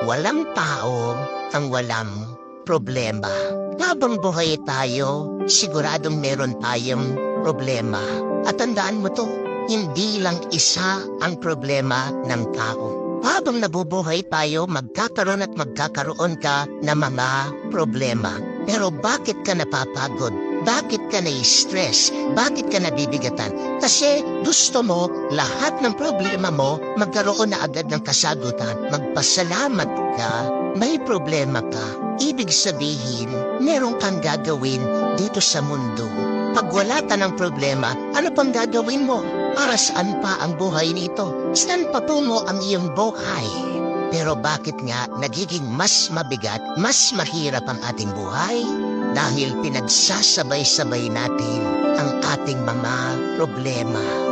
Walang tao ang walang problema. Habang buhay tayo, siguradong meron tayong problema. At tandaan mo to, hindi lang isa ang problema ng tao. Habang nabubuhay tayo, magkakaroon at magkakaroon ka ng mga problema. Pero bakit ka napapagod? Bakit ka na-stress? Bakit ka nabibigatan? Kasi gusto mo lahat ng problema mo magkaroon na agad ng kasagutan. Magpasalamat ka, may problema ka. Ibig sabihin, meron kang gagawin dito sa mundo. Pag wala ka ng problema, ano pang gagawin mo? Para saan pa ang buhay nito? Saan patungo ang iyong buhay? Pero bakit nga nagiging mas mabigat, mas mahirap ang ating buhay? Dahil pinagsasabay-sabay natin ang ating mga problema.